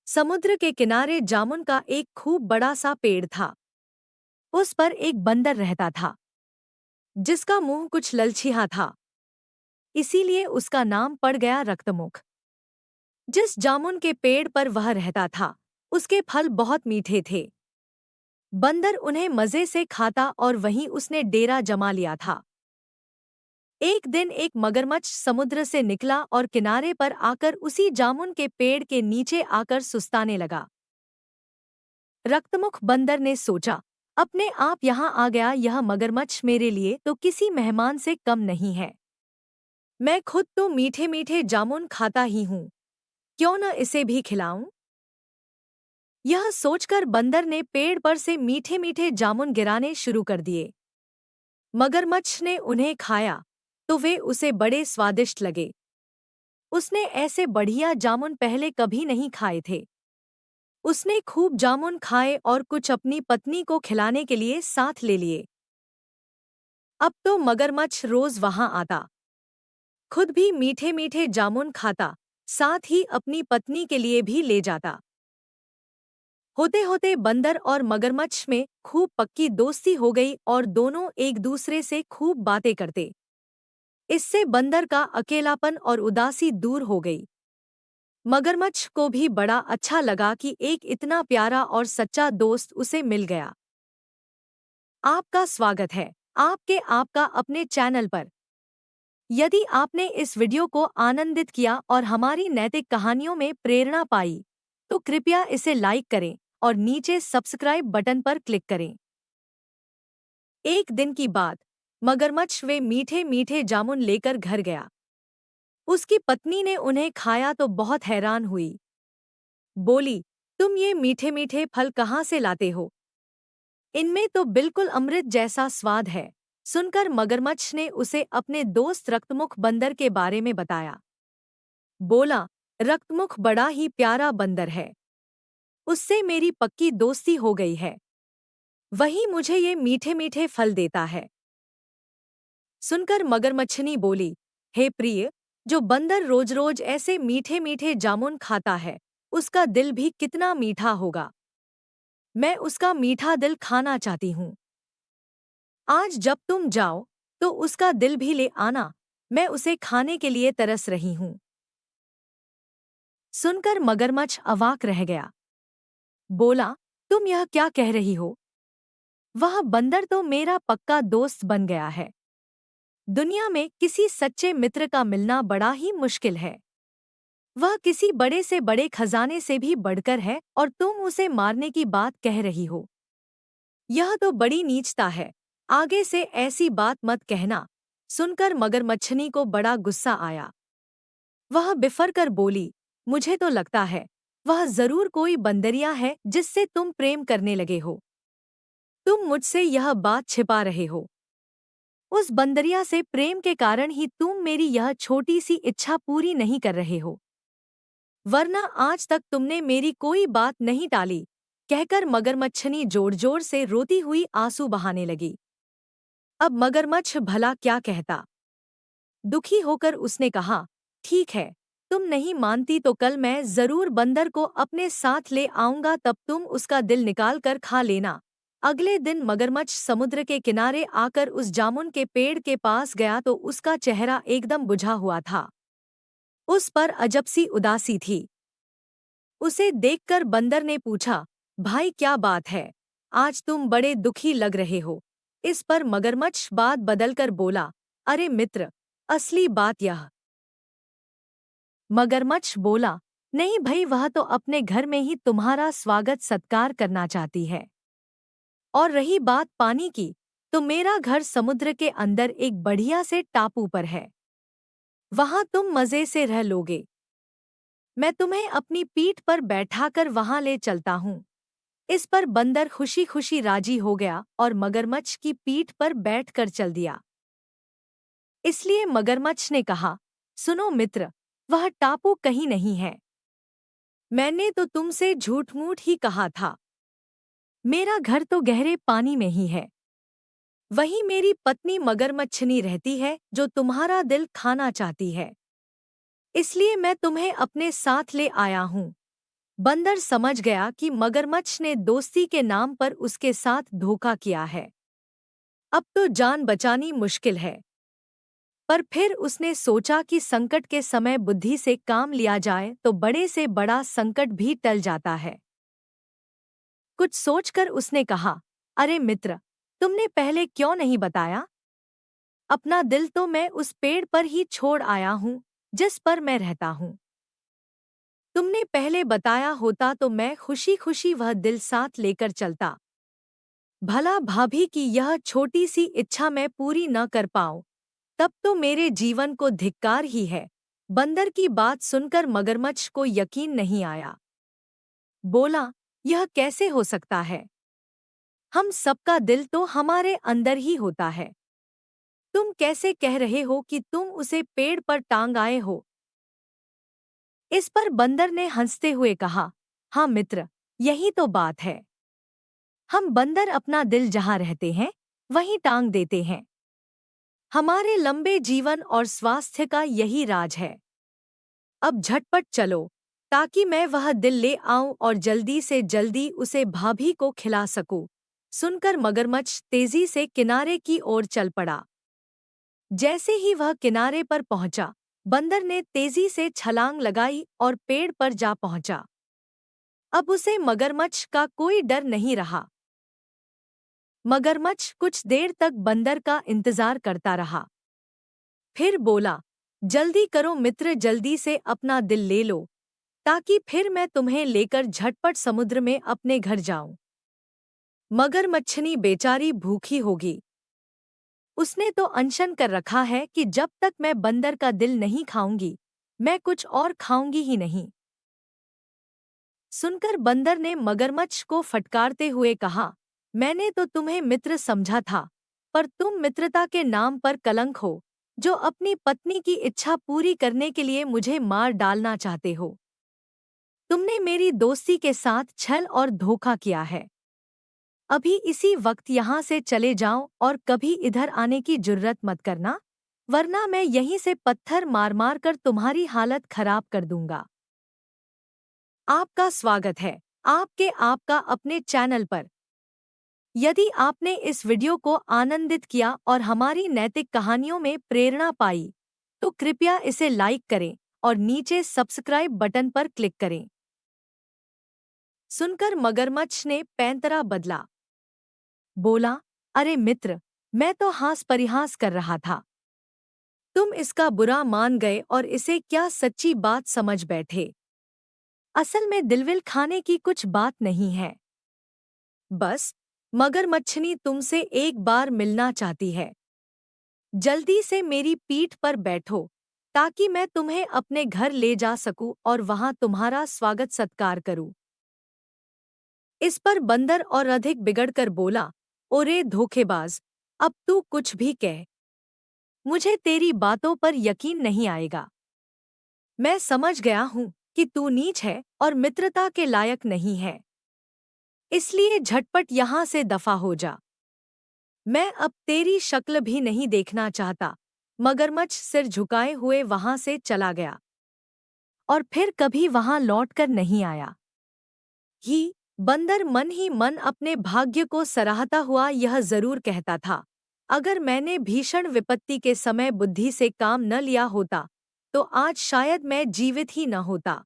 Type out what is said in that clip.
समुद्र के किनारे जामुन का एक खूब बड़ा सा पेड़ था। उस पर एक बंदर रहता था जिसका मुंह कुछ ललछिया था, इसीलिए उसका नाम पड़ गया रक्तमुख। जिस जामुन के पेड़ पर वह रहता था उसके फल बहुत मीठे थे। बंदर उन्हें मजे से खाता और वहीं उसने डेरा जमा लिया था। एक दिन एक मगरमच्छ समुद्र से निकला और किनारे पर आकर उसी जामुन के पेड़ के नीचे आकर सुस्ताने लगा। रक्तमुख बंदर ने सोचा, अपने आप यहाँ आ गया यह मगरमच्छ मेरे लिए तो किसी मेहमान से कम नहीं है। मैं खुद तो मीठे मीठे जामुन खाता ही हूँ, क्यों न इसे भी खिलाऊं। यह सोचकर बंदर ने पेड़ पर से मीठे मीठे जामुन गिराने शुरू कर दिए। मगरमच्छ ने उन्हें खाया तो वे उसे बड़े स्वादिष्ट लगे। उसने ऐसे बढ़िया जामुन पहले कभी नहीं खाए थे। उसने खूब जामुन खाए और कुछ अपनी पत्नी को खिलाने के लिए साथ ले लिए। अब तो मगरमच्छ रोज वहां आता, खुद भी मीठे मीठे जामुन खाता, साथ ही अपनी पत्नी के लिए भी ले जाता। होते होते बंदर और मगरमच्छ में खूब पक्की दोस्ती हो गई और दोनों एक दूसरे से खूब बातें करते। इससे बंदर का अकेलापन और उदासी दूर हो गई। मगरमच्छ को भी बड़ा अच्छा लगा कि एक इतना प्यारा और सच्चा दोस्त उसे मिल गया। आपका स्वागत है आपका अपने चैनल पर। यदि आपने इस वीडियो को आनंदित किया और हमारी नैतिक कहानियों में प्रेरणा पाई, तो कृपया इसे लाइक करें और नीचे सब्सक्राइब बटन पर क्लिक करें। एक दिन की बात, मगरमच्छ वे मीठे मीठे जामुन लेकर घर गया। उसकी पत्नी ने उन्हें खाया तो बहुत हैरान हुई। बोली, तुम ये मीठे मीठे फल कहाँ से लाते हो? इनमें तो बिल्कुल अमृत जैसा स्वाद है। सुनकर मगरमच्छ ने उसे अपने दोस्त रक्तमुख बंदर के बारे में बताया। बोला, रक्तमुख बड़ा ही प्यारा बंदर है, उससे मेरी पक्की दोस्ती हो गई है। वही मुझे ये मीठे मीठे फल देता है। सुनकर मगरमच्छनी बोली, हे प्रिय, जो बंदर रोज रोज ऐसे मीठे मीठे जामुन खाता है, उसका दिल भी कितना मीठा होगा। मैं उसका मीठा दिल खाना चाहती हूँ। आज जब तुम जाओ तो उसका दिल भी ले आना, मैं उसे खाने के लिए तरस रही हूँ। सुनकर मगरमच्छ अवाक रह गया। बोला, तुम यह क्या कह रही हो? वह बंदर तो मेरा पक्का दोस्त बन गया है। दुनिया में किसी सच्चे मित्र का मिलना बड़ा ही मुश्किल है। वह किसी बड़े से बड़े खजाने से भी बढ़कर है और तुम उसे मारने की बात कह रही हो। यह तो बड़ी नीचता है, आगे से ऐसी बात मत कहना। सुनकर मगरमच्छनी को बड़ा गुस्सा आया। वह बिफर कर बोली, मुझे तो लगता है वह जरूर कोई बंदरिया है जिससे तुम प्रेम करने लगे हो। तुम मुझसे यह बात छिपा रहे हो। उस बंदरिया से प्रेम के कारण ही तुम मेरी यह छोटी सी इच्छा पूरी नहीं कर रहे हो, वरना आज तक तुमने मेरी कोई बात नहीं टाली। कहकर मगरमच्छनी जोर जोर से रोती हुई आंसू बहाने लगी। अब मगरमच्छ भला क्या कहता। दुखी होकर उसने कहा, ठीक है, तुम नहीं मानती तो कल मैं जरूर बंदर को अपने साथ ले आऊंगा, तब तुम उसका दिल निकाल कर खा लेना। अगले दिन मगरमच्छ समुद्र के किनारे आकर उस जामुन के पेड़ के पास गया तो उसका चेहरा एकदम बुझा हुआ था। उस पर अजब सी उदासी थी। उसे देखकर बंदर ने पूछा, भाई क्या बात है, आज तुम बड़े दुखी लग रहे हो। इस पर मगरमच्छ बात बदलकर बोला, अरे मित्र, असली बात यह। मगरमच्छ बोला, नहीं भई, वह तो अपने घर में ही तुम्हारा स्वागत सत्कार करना चाहती है। और रही बात पानी की, तो मेरा घर समुद्र के अंदर एक बढ़िया से टापू पर है। वहां तुम मजे से रह लोगे। मैं तुम्हें अपनी पीठ पर बैठाकर वहां ले चलता हूँ। इस पर बंदर खुशी खुशी राजी हो गया और मगरमच्छ की पीठ पर बैठकर चल दिया। इसलिए मगरमच्छ ने कहा, सुनो मित्र, वह टापू कहीं नहीं है। मैंने तो तुमसे झूठ मूठ ही कहा था। मेरा घर तो गहरे पानी में ही है। वहीं मेरी पत्नी मगरमच्छनी रहती है जो तुम्हारा दिल खाना चाहती है। इसलिए मैं तुम्हें अपने साथ ले आया हूँ। बंदर समझ गया कि मगरमच्छ ने दोस्ती के नाम पर उसके साथ धोखा किया है। अब तो जान बचानी मुश्किल है। पर फिर उसने सोचा कि संकट के समय बुद्धि से काम लिया जाए तो बड़े से बड़ा संकट भी टल जाता है। कुछ सोचकर उसने कहा, अरे मित्र, तुमने पहले क्यों नहीं बताया? अपना दिल तो मैं उस पेड़ पर ही छोड़ आया हूँ जिस पर मैं रहता हूँ। तुमने पहले बताया होता तो मैं खुशी खुशी वह दिल साथ लेकर चलता। भला भाभी की यह छोटी सी इच्छा मैं पूरी न कर पाऊं, तब तो मेरे जीवन को धिक्कार ही है। बंदर की बात सुनकर मगरमच्छ को यकीन नहीं आया। बोला, यह कैसे हो सकता है? हम सबका दिल तो हमारे अंदर ही होता है। तुम कैसे कह रहे हो कि तुम उसे पेड़ पर टांग आए हो? इस पर बंदर ने हंसते हुए कहा, हाँ मित्र, यही तो बात है। हम बंदर अपना दिल जहाँ रहते हैं वहीं टांग देते हैं। हमारे लंबे जीवन और स्वास्थ्य का यही राज है। अब झटपट चलो ताकि मैं वह दिल ले आऊं और जल्दी से जल्दी उसे भाभी को खिला सकूं। सुनकर मगरमच्छ तेजी से किनारे की ओर चल पड़ा। जैसे ही वह किनारे पर पहुंचा, बंदर ने तेजी से छलांग लगाई और पेड़ पर जा पहुंचा। अब उसे मगरमच्छ का कोई डर नहीं रहा। मगरमच्छ कुछ देर तक बंदर का इंतजार करता रहा। फिर बोला, जल्दी करो मित्र, जल्दी से अपना दिल ले लो ताकि फिर मैं तुम्हें लेकर झटपट समुद्र में अपने घर जाऊं। मगरमच्छनी बेचारी भूखी होगी। उसने तो अनशन कर रखा है कि जब तक मैं बंदर का दिल नहीं खाऊंगी, मैं कुछ और खाऊंगी ही नहीं। सुनकर बंदर ने मगरमच्छ को फटकारते हुए कहा, मैंने तो तुम्हें मित्र समझा था, पर तुम मित्रता के नाम पर कलंक हो, जो अपनी पत्नी की इच्छा पूरी करने के लिए मुझे मार डालना चाहते हो। तुमने मेरी दोस्ती के साथ छल और धोखा किया है। अभी इसी वक्त यहाँ से चले जाओ और कभी इधर आने की जुर्रत मत करना, वरना मैं यहीं से पत्थर मार मार कर तुम्हारी हालत खराब कर दूंगा। आपका स्वागत है आपका अपने चैनल पर। यदि आपने इस वीडियो को आनंदित किया और हमारी नैतिक कहानियों में प्रेरणा पाई, तो कृपया इसे लाइक करें और नीचे सब्सक्राइब बटन पर क्लिक करें। सुनकर मगरमच्छ ने पैंतरा बदला। बोला, अरे मित्र, मैं तो हास परिहास कर रहा था। तुम इसका बुरा मान गए और इसे क्या सच्ची बात समझ बैठे। असल में दिलविल खाने की कुछ बात नहीं है। बस मगरमच्छनी तुमसे एक बार मिलना चाहती है। जल्दी से मेरी पीठ पर बैठो ताकि मैं तुम्हें अपने घर ले जा सकूं और वहां तुम्हारा स्वागत सत्कार करूं। इस पर बंदर और अधिक बिगड़कर बोला, ओरे धोखेबाज, अब तू कुछ भी कह, मुझे तेरी बातों पर यकीन नहीं आएगा। मैं समझ गया हूं कि तू नीच है और मित्रता के लायक नहीं है, इसलिए झटपट यहाँ से दफा हो जा। मैं अब तेरी शक्ल भी नहीं देखना चाहता। मगरमच्छ सिर झुकाए हुए वहां से चला गया और फिर कभी वहां लौटकर नहीं आया। ही बंदर मन ही मन अपने भाग्य को सराहता हुआ यह जरूर कहता था, अगर मैंने भीषण विपत्ति के समय बुद्धि से काम न लिया होता, तो आज शायद मैं जीवित ही न होता।